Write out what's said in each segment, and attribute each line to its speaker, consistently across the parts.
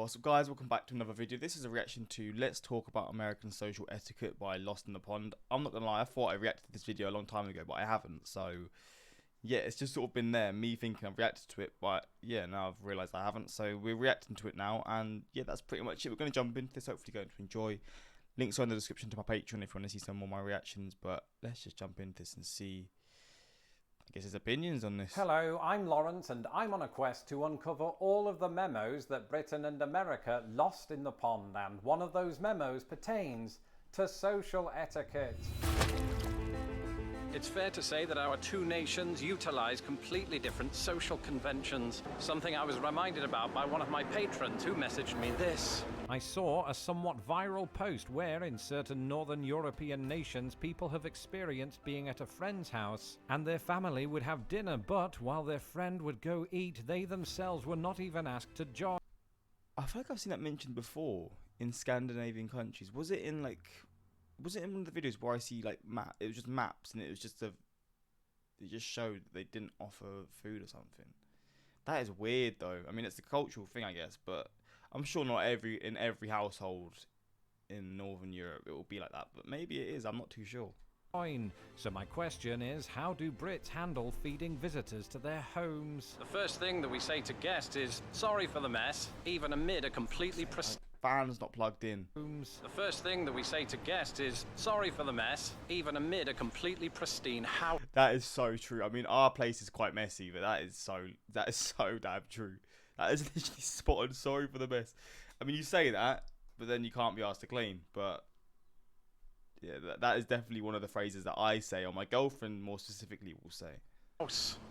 Speaker 1: what's up guys, welcome back to another video. This is a reaction to Let's Talk About American Social Etiquette by Lost in the Pond. I'm not gonna lie, I thought I reacted to this video a long time ago, but I haven't. So yeah, it's just sort of been there, me thinking I've reacted to it, but yeah, now I've realised I haven't. So we're reacting to it now, and yeah, that's pretty much it. We're going to jump into this, hopefully going to enjoy. Links are in the description to my Patreon if you want to see some more of my reactions, but let's just jump into this and see, I guess, his opinions on this.
Speaker 2: Hello, I'm Lawrence and I'm on a quest to uncover all of the memos that Britain and America lost in the pond, and one of those memos pertains to social etiquette.
Speaker 3: It's fair to say that our two nations utilize completely different social conventions, something I was reminded about by one of my patrons who messaged me this.
Speaker 2: I saw a somewhat viral post where in certain northern European nations people have experienced being at a friend's house and their family would have dinner, but while their friend would go eat, they themselves were not even asked to join.
Speaker 1: I feel like I've seen that mentioned before in Scandinavian countries. Was it in one of the videos where I see like it was just maps and it was just it just showed that they didn't offer food or something. That is weird though. I mean, it's a cultural thing, I guess, but I'm sure not in every household in Northern Europe it will be like that, but maybe it is. I'm not too sure.
Speaker 2: So my question is, how do Brits handle feeding visitors to their homes?
Speaker 3: The first thing that we say to guests is, sorry for the mess, even amid a completely
Speaker 1: Fan's not plugged in.
Speaker 3: The first thing that we say to guests is, sorry for the mess, even amid a completely pristine house.
Speaker 1: That is so true. I mean, our place is quite messy, but that is so damn true. That is literally spot on. Sorry for the mess. I mean, you say that, but then you can't be asked to clean. But yeah, that is definitely one of the phrases that I say, or my girlfriend more specifically will say.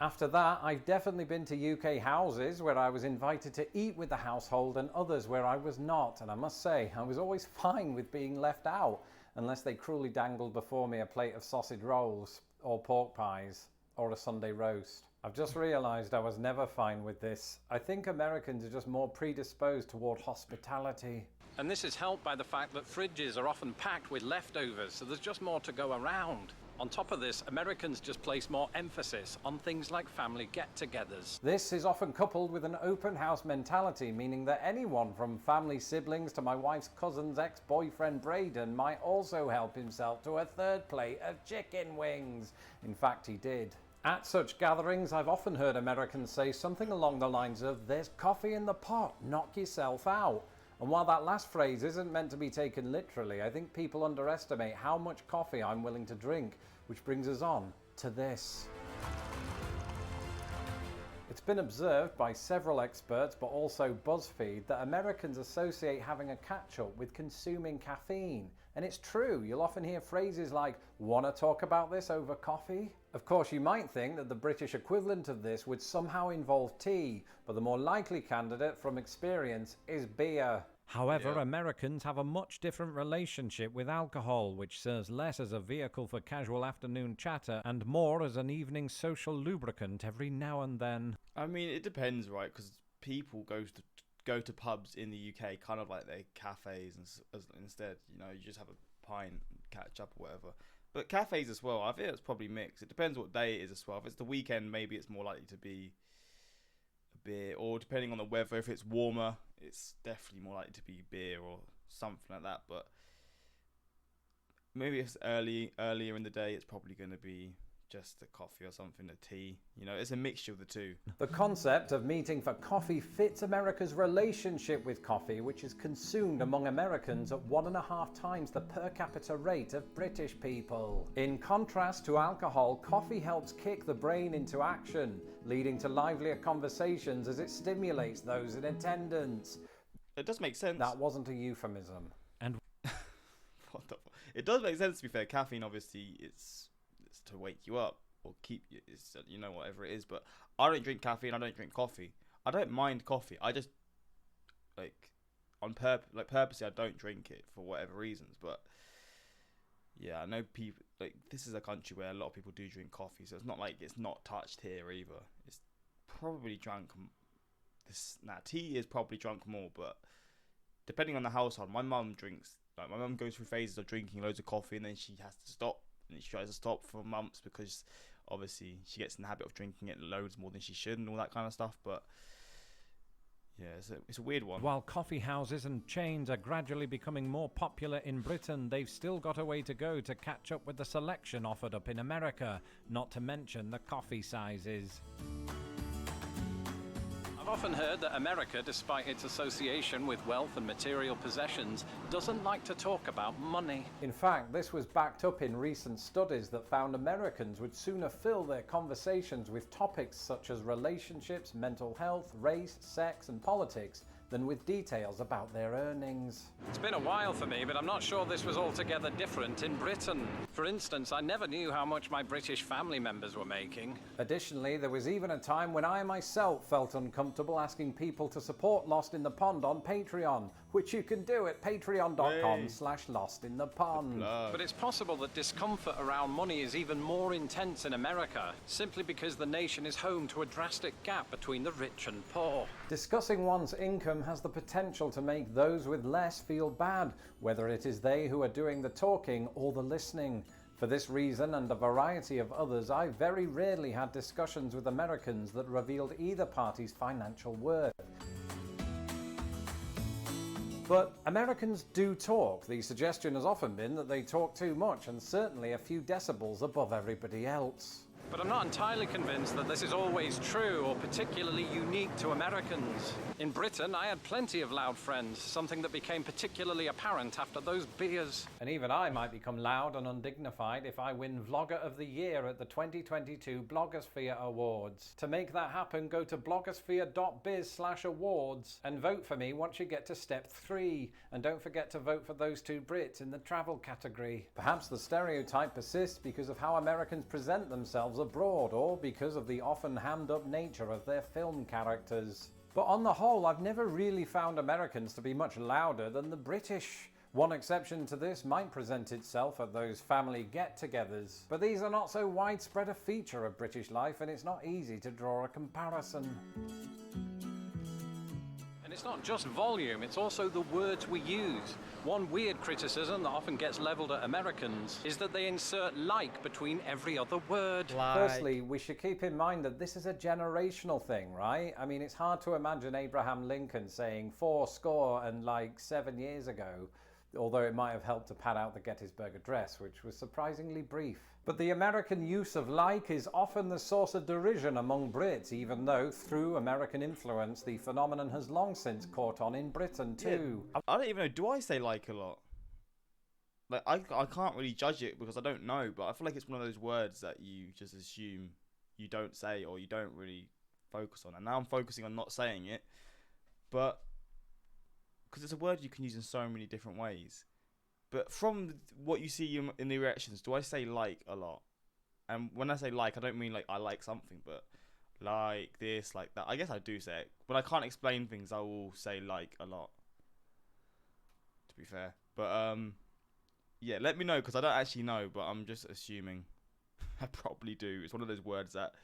Speaker 2: After that, I've definitely been to UK houses where I was invited to eat with the household and others where I was not, and I must say I was always fine with being left out unless they cruelly dangled before me a plate of sausage rolls or pork pies or a Sunday roast. I've just realised I was never fine with this. I think Americans are just more predisposed toward hospitality.
Speaker 3: And this is helped by the fact that fridges are often packed with leftovers, so there's just more to go around. On top of this, Americans just place more emphasis on things like family get-togethers.
Speaker 2: This is often coupled with an open house mentality, meaning that anyone from family siblings to my wife's cousin's ex-boyfriend Braden might also help himself to a third plate of chicken wings. In fact, he did. At such gatherings, I've often heard Americans say something along the lines of, "There's coffee in the pot, knock yourself out." And while that last phrase isn't meant to be taken literally, I think people underestimate how much coffee I'm willing to drink, which brings us on to this. It's been observed by several experts, but also BuzzFeed, that Americans associate having a catch-up with consuming caffeine. And it's true, you'll often hear phrases like, "Wanna talk about this over coffee?" Of course, you might think that the British equivalent of this would somehow involve tea, but the more likely candidate from experience is beer. However, Americans have a much different relationship with alcohol, which serves less as a vehicle for casual afternoon chatter and more as an evening social lubricant every now and then.
Speaker 1: I mean, it depends, right? Because people go to pubs in the UK kind of like their cafes, and instead, you know, you just have a pint, catch up or whatever. But cafes as well, I think it's probably mixed. It depends what day it is as well. If it's the weekend, maybe it's more likely to be a beer, or depending on the weather, if it's warmer, it's definitely more likely to be beer or something like that. But maybe if it's earlier in the day, it's probably going to be just a coffee or something, a tea. You know, it's a mixture of the two.
Speaker 2: The concept of meeting for coffee fits America's relationship with coffee, which is consumed among Americans at 1.5 times the per capita rate of British people. In contrast to alcohol, coffee helps kick the brain into action, leading to livelier conversations as it stimulates those in attendance.
Speaker 1: It does make sense.
Speaker 2: That wasn't a euphemism. And
Speaker 1: what the fuck? It does make sense, to be fair. Caffeine, obviously, it's to wake you up or keep you, it's, you know, whatever it is. But I don't drink caffeine. I don't drink coffee. I don't mind coffee. I just purposely I don't drink it for whatever reasons. But yeah, I know people, this is a country where a lot of people do drink coffee, so it's not like it's not touched here either. It's probably drunk. Tea is probably drunk more, but depending on the household, my mum drinks. Like, my mum goes through phases of drinking loads of coffee, and then she has to stop. And she tries to stop for months because obviously she gets in the habit of drinking it loads more than she should and all that kind of stuff. But Yeah, it's a weird one.
Speaker 2: While coffee houses and chains are gradually becoming more popular in Britain, they've still got a way to go to catch up with the selection offered up in America, not to mention the coffee sizes.
Speaker 3: I've often heard that America, despite its association with wealth and material possessions, doesn't like to talk about money.
Speaker 2: In fact, this was backed up in recent studies that found Americans would sooner fill their conversations with topics such as relationships, mental health, race, sex, and politics than with details about their earnings.
Speaker 3: It's been a while for me, but I'm not sure this was altogether different in Britain. For instance, I never knew how much my British family members were making.
Speaker 2: Additionally, there was even a time when I myself felt uncomfortable asking people to support Lost in the Pond on Patreon, which you can do at patreon.com/lostinthepond.
Speaker 3: But it's possible that discomfort around money is even more intense in America, simply because the nation is home to a drastic gap between the rich and poor.
Speaker 2: Discussing one's income has the potential to make those with less feel bad, whether it is they who are doing the talking or the listening. For this reason and a variety of others, I very rarely had discussions with Americans that revealed either party's financial worth. But Americans do talk. The suggestion has often been that they talk too much and certainly a few decibels above everybody else.
Speaker 3: But I'm not entirely convinced that this is always true or particularly unique to Americans. In Britain, I had plenty of loud friends, something that became particularly apparent after those beers.
Speaker 2: And even I might become loud and undignified if I win Vlogger of the Year at the 2022 Blogosphere Awards. To make that happen, go to blogosphere.biz/awards and vote for me once you get to step 3. And don't forget to vote for those 2 Brits in the travel category. Perhaps the stereotype persists because of how Americans present themselves abroad, or because of the often hammed-up nature of their film characters. But on the whole, I've never really found Americans to be much louder than the British. One exception to this might present itself at those family get-togethers, but these are not so widespread a feature of British life, and it's not easy to draw a comparison.
Speaker 3: And it's not just volume, it's also the words we use. One weird criticism that often gets levelled at Americans is that they insert like between every other word.
Speaker 2: Firstly, we should keep in mind that this is a generational thing, right? I mean, it's hard to imagine Abraham Lincoln saying 7 years ago, although it might have helped to pad out the Gettysburg Address, which was surprisingly brief. But the American use of like is often the source of derision among Brits, even though, through American influence, the phenomenon has long since caught on in Britain too.
Speaker 1: Yeah, I don't even know, do I say like a lot? Like, I can't really judge it because I don't know, but I feel like it's one of those words that you just assume you don't say or you don't really focus on. And now I'm focusing on not saying it, but because it's a word you can use in so many different ways. But from what you see in the reactions, do I say like a lot? And when I say like, I don't mean like I like something, but like this, like that. I guess I do say it. When I can't explain things, I will say like a lot, to be fair. But yeah, let me know, because I don't actually know, but I'm just assuming I probably do. It's one of those words that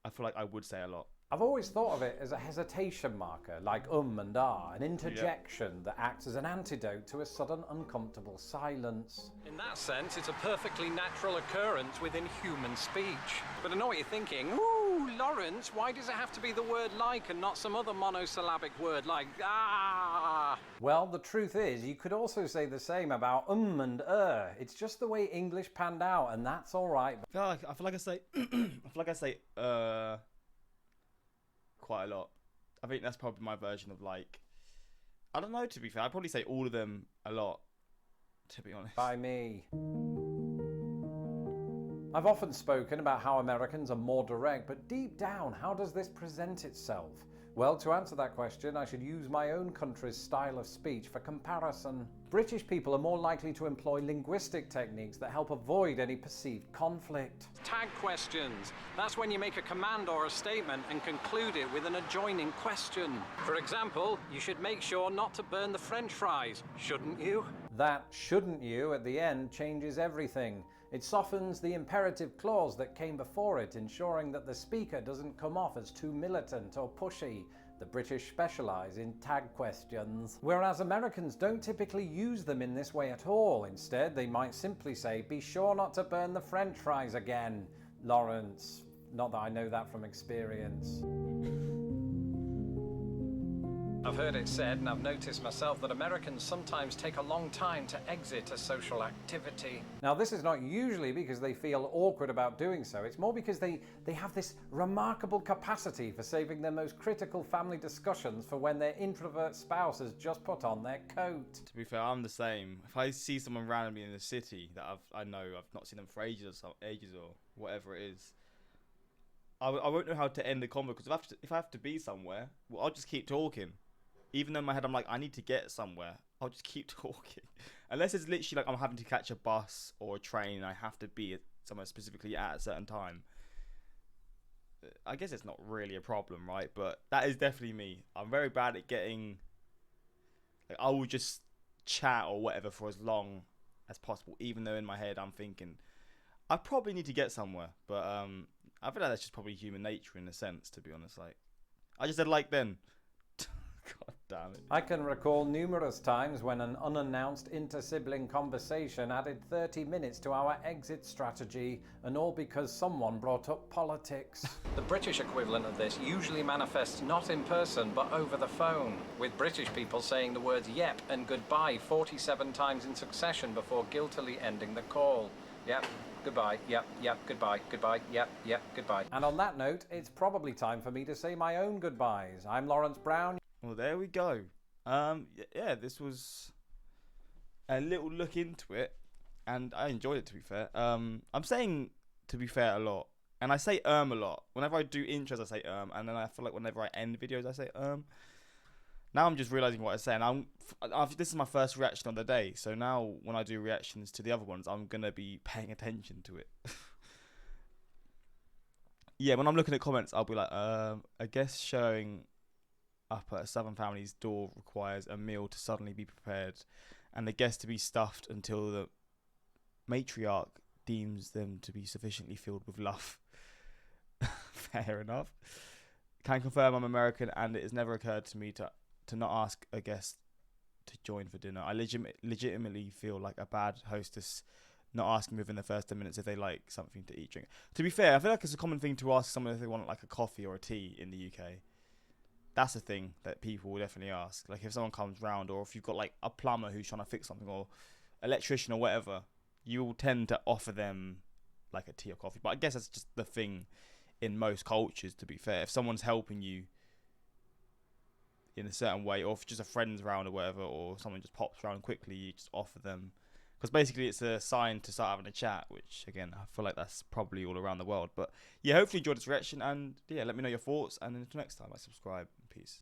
Speaker 1: I feel like I would say a lot.
Speaker 2: I've always thought of it as a hesitation marker, like and ah, an interjection that acts as an antidote to a sudden uncomfortable silence.
Speaker 3: In that sense, it's a perfectly natural occurrence within human speech. But I know what you're thinking. Ooh, Lawrence, why does it have to be the word like and not some other monosyllabic word like ah?
Speaker 2: Well, the truth is, you could also say the same about and It's just the way English panned out, and that's all right.
Speaker 1: I feel like I say quite a lot. I think that's probably my version of like. I don't know, to be fair. I'd probably say all of them a lot, to be honest.
Speaker 2: By me. I've often spoken about how Americans are more direct, but deep down, how does this present itself? Well, to answer that question, I should use my own country's style of speech for comparison. British people are more likely to employ linguistic techniques that help avoid any perceived conflict.
Speaker 3: Tag questions. That's when you make a command or a statement and conclude it with an adjoining question. For example, you should make sure not to burn the French fries, shouldn't you?
Speaker 2: That shouldn't you at the end changes everything. It softens the imperative clause that came before it, ensuring that the speaker doesn't come off as too militant or pushy. The British specialise in tag questions, whereas Americans don't typically use them in this way at all. Instead, they might simply say, "Be sure not to burn the French fries again, Lawrence." Not that I know that from experience.
Speaker 3: I've heard it said, and I've noticed myself, that Americans sometimes take a long time to exit a social activity.
Speaker 2: Now, this is not usually because they feel awkward about doing so. It's more because they have this remarkable capacity for saving their most critical family discussions for when their introvert spouse has just put on their coat.
Speaker 1: To be fair, I'm the same. If I see someone randomly in the city that I know I've not seen them for ages or whatever it is, I won't know how to end the convo, because if I have to be somewhere, well, I'll just keep talking. Even though in my head I'm like, I need to get somewhere, I'll just keep talking. Unless it's literally like I'm having to catch a bus or a train and I have to be somewhere specifically at a certain time. I guess it's not really a problem, right? But that is definitely me. I'm very bad at getting... Like, I will just chat or whatever for as long as possible, even though in my head I'm thinking, I probably need to get somewhere. But I feel like that's just probably human nature in a sense, to be honest. Like, I just said like then. God damn it.
Speaker 2: I can recall numerous times when an unannounced inter-sibling conversation added 30 minutes to our exit strategy, and all because someone brought up politics.
Speaker 3: The British equivalent of this usually manifests not in person but over the phone, with British people saying the words yep and goodbye 47 times in succession before guiltily ending the call. Yep, goodbye, yep, goodbye, yep, goodbye.
Speaker 2: And on that note, it's probably time for me to say my own goodbyes. I'm Lawrence Brown.
Speaker 1: Well, there we go. Yeah, this was a little look into it, and I enjoyed it, to be fair. I'm saying to be fair a lot, and I say a lot. Whenever I do intros, I say and then I feel like whenever I end videos, I say Now I'm just realizing what I say, and this is my first reaction on the day, so now when I do reactions to the other ones, I'm gonna be paying attention to it. Yeah, when I'm looking at comments, I'll be like, I guess showing up at a Southern family's door requires a meal to suddenly be prepared and the guests to be stuffed until the matriarch deems them to be sufficiently filled with love. Fair enough. Can confirm I'm American, and it has never occurred to me to not ask a guest to join for dinner. I legitimately feel like a bad hostess not asking within the first 10 minutes if they like something to eat, drink. To be fair, I feel like it's a common thing to ask someone if they want like a coffee or a tea in the UK. That's a thing that people will definitely ask. Like if someone comes round, or if you've got like a plumber who's trying to fix something, or electrician or whatever, you will tend to offer them like a tea or coffee. But I guess that's just the thing in most cultures, to be fair. If someone's helping you in a certain way, or if just a friend's around or whatever, or someone just pops around quickly, you just offer them. Because basically it's a sign to start having a chat, which again, I feel like that's probably all around the world. But yeah, hopefully you enjoyed this reaction, and yeah, let me know your thoughts, and until next time, subscribe. Peace.